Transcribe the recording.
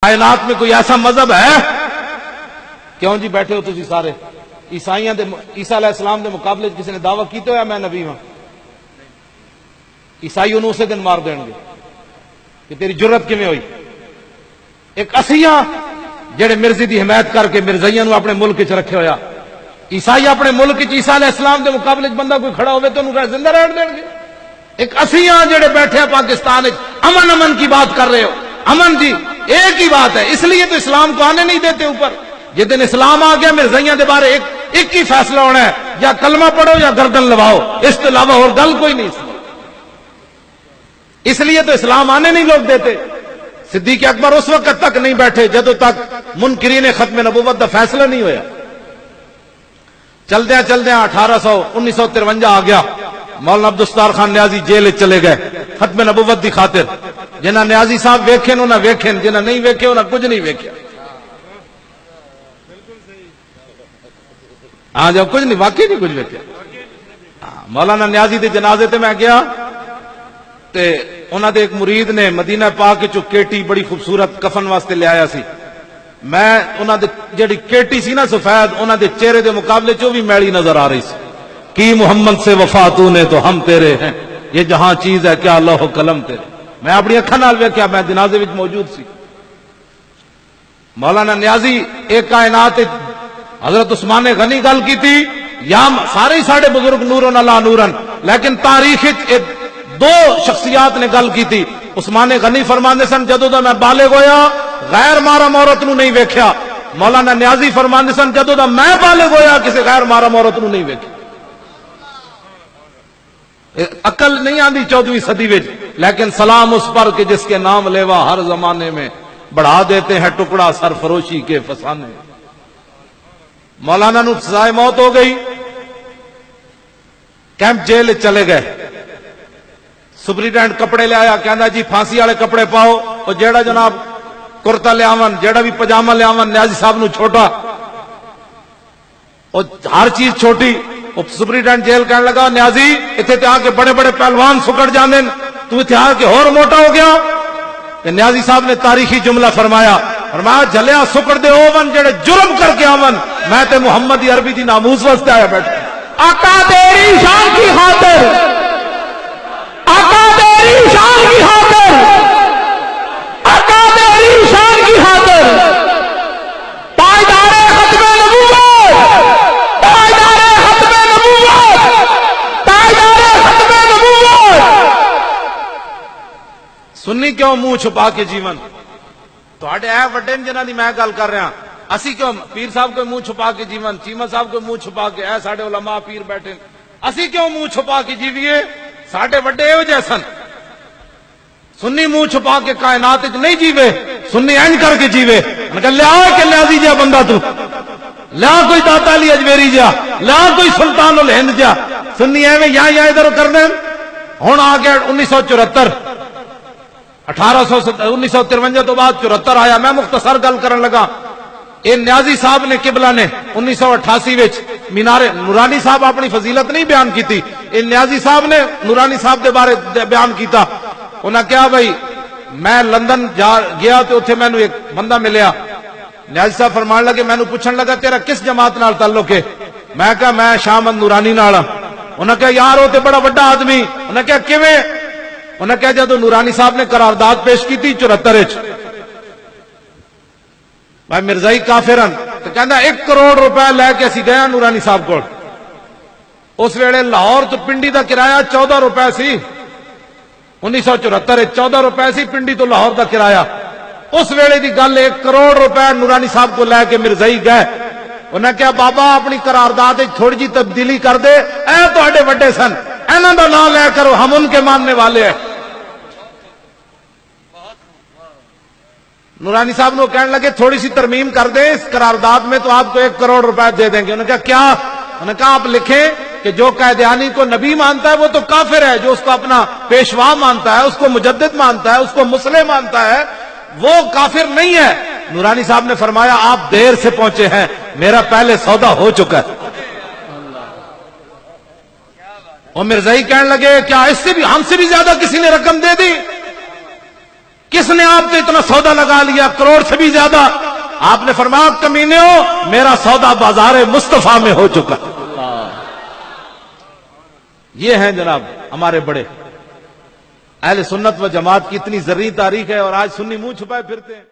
کائنات میں کوئی ایسا مذہب ہے؟ کیوں جی بیٹھے ہو تسی سارے عیسائیاں دے عیسیٰ علیہ السلام دے مقابلے کسی نے دعویٰ کیتے ہویا میں نبی ہوں؟ عیسائی انہوں اسے دن مار دیں گے کہ تیری جرت کیویں ہوئی؟ ایک اسیاں جڑے مرزی دی حمایت کر کے مرزائیاں نو اپنے ملک وچ رکھے ہویا، عیسائی اپنے ملک وچ عیسیٰ علیہ السلام دے مقابلے بندہ کوئی کھڑا ہوئے تو انہوں زندہ رہن دیں گے؟ ایک اسیاں جڑے بیٹھے ہیں پاکستان وچ امن کی بات کر رہے ہو، امن جی ایک ہی بات ہے، اس لیے تو اسلام کو آنے نہیں دیتے اوپر۔ جس دن اسلام آ گیا مرزائیاں دے بارے ایک ہی فیصلہ ہونا ہے، یا کلمہ پڑھو یا گردن لواؤ، اس کے علاوہ اور گل کوئی نہیں۔ اس لیے تو اسلام آنے نہیں لوگ دیتے۔ صدیق اکبر اس وقت تک نہیں بیٹھے جدوں تک منکرین ختم نبوت دا فیصلہ نہیں ہویا۔ چلدیاں 1953 آ گیا، مولانا عبدالستار خان نیازی جیل چلے گئے ختم نبوت دی خاطر۔ جنہ نیازی صاحب ویکھن انہاں ویکھن، جنہ نہیں ویکھے انہاں کچھ نہیں ویکھیا۔ ہاں جب کچھ نہیں، واقعی نہیں کچھ ویکھیا۔ مولانا نیازی دے جنازے تے میں گیا تے انہاں دے ایک مرید نے مدینہ پاک چوں کیٹی بڑی خوبصورت کفن واسطے لے آیا سی۔ میں انہاں دے جڑی کیٹی سی نا سفید، انہاں دے چہرے دے مقابلے چوں بھی میلی نظر آ رہی سی۔ کی محمد سے وفا تو نے تو ہم تیرے ہیں، یہ جہاں چیز ہے کیا لوح قلم تیرے۔ میں اپنی اکھاں نال ویکھیا، میں جنازے وچ موجود سی۔ مولانا نیازی ایک کائنات حضرت عثمان غنی گل کی تھی، یا سارے ہی ساڈے بزرگ نورن اللہ نورن، لیکن تاریخ دو شخصیات نے گل کی تھی۔ عثمان غنی فرماندے سن جدوں دا میں بالغ ہویا غیر محرم عورت نو نہیں ویکھیا۔ مولانا نیازی فرماندے سن جدوں دا میں بالغ ہویا کسی غیر محرم عورت نو نہیں ویکھیا۔ عقل نہیں آندی 14ویں صدی وچ، لیکن سلام اس پر کہ جس کے نام لیوا ہر زمانے میں بڑھا دیتے ہیں ٹکڑا سرفروشی کے فسانے۔ مولانا نو سزائے موت ہو گئی، کیمپ جیل چلے گئے۔ سپرینٹینڈنٹ کپڑے لے آیا، کہندا جی پھانسی والے کپڑے پاؤ، اور جیڑا جناب کرتا لے آون، جیڑا بھی پجامہ لے آون نیازی صاحب نو چھوٹا، اور ہر چیز چھوٹی۔ سپرینٹینڈنٹ جیل کہنے لگا نیازی اتنے تے آ کے بڑے بڑے پہلوان سکڑ جاندے، تو اتنے آ کے اور موٹا ہو گیا۔ کہ نیازی صاحب نے تاریخی جملہ فرمایا جھلیا سکڑ دے اوون جڑے جرم کر کے آون، میں تے محمد عربی دی ناموس واسطے آیا بیٹھا۔ آقا تیری شان کی خاطر، آقا تیری شان کی خاطر، آقا تیری شان کی خاطر، پائیدار ختم نبوت، پائیدار ختم نبوت، پائیدار ختم نبوت۔ سنی کیوں منہ چھپا کے جیون؟ تواڈے اے وڈے جنہاں دی میں گل کر رہا، اسی کیوں پیر صاحب کو منہ چھپا کے جیون، چیمہ صاحب کو منہ چھپا کے، اے ساڈے علماء پیر بیٹھے، اسی کیوں منہ چھپا کے جیویے؟ ساڈے وڈے ہو جیسن۔ سنی منہ چھپا کے کائنات وچ نہیں جیوے، سنی اینج کر کے جیوے۔ میں کہ لیا کہ نیازی جا بندہ تو، لیا کوئی داتا علی اجمیری جا، لیا کوئی سلطان الہند جا۔ سنی ایویں یا ادھر کرنے۔ ہن آ گیا 1974، 1953 تو بعد 74 آیا۔ میں مختصر گل کرن لگا، اے نیازی صاحب نے قبلہ نے 1988 وچ مینار نورانی صاحب اپنی فضیلت نہیں بیان کی تھی، اے نیازی صاحب نے نورانی صاحب دے بارے بیان کیتا۔ انہاں کہا بھائی میں لندن گیا تو اتنے مینوں ایک بندہ ملیا، نیازی صاحب فرمان لگے، مینوں پوچھن لگا تیرا کس جماعت نال تعلق ہے؟ میں کہا میں شاہ احمد نورانی نال ہاں۔ انہاں کہا یار وہ تے بڑا بڑا آدمی۔ انہاں کہا کیویں؟ انہاں کہا جدوں نورانی صاحب نے قرارداد پیش کی تھی 74 وچ، بھائی مرزائی کافرن، تو کہندا 1 کروڑ روپے لے کے اسی گئے نورانی صاحب کول۔ اس ویلے لاہور تو پنڈی دا کرایہ 14 روپے سی، 1974 14 روپے سی پنڈی تو لاہور دا کرایہ۔ اس ویلے دی گل 1 کروڑ روپے نورانی صاحب کو لے کے مرزائی گئے۔ انہاں کہا بابا اپنی قرارداد وچ تھوڑی جی تبدیلی کر دے، اے تواڈے وڈے سن، انہاں دا نام لے کرو، ہم ان کے ماننے والے ہیں۔ نورانی صاحب نے کہنے لگے تھوڑی سی ترمیم کر دیں اس قرارداد میں تو آپ کو 1 کروڑ روپے دے دیں گے۔ انہوں نے کہا کیا؟ انہوں نے کہا آپ لکھیں کہ جو قائدیانی کو نبی مانتا ہے وہ تو کافر ہے، جو اس کو اپنا پیشوا مانتا ہے، اس کو مجدد مانتا ہے، اس کو مسلم مانتا ہے، وہ کافر نہیں ہے۔ نورانی صاحب نے فرمایا آپ دیر سے پہنچے ہیں، میرا پہلے سودا ہو چکا ہے۔ اور مرزائی کہنے لگے کیا اس سے بھی ہم سے بھی زیادہ کسی نے رقم دے دی؟ کس نے آپ سے اتنا سودا لگا لیا کروڑ سے بھی زیادہ؟ آپ نے فرمایا کمینے ہو میرا سودا بازار مصطفیٰ میں ہو چکا۔ یہ ہیں جناب ہمارے بڑے اہل سنت و جماعت کی اتنی زرعی تاریخ ہے، اور آج سنی منہ چھپائے پھرتے ہیں۔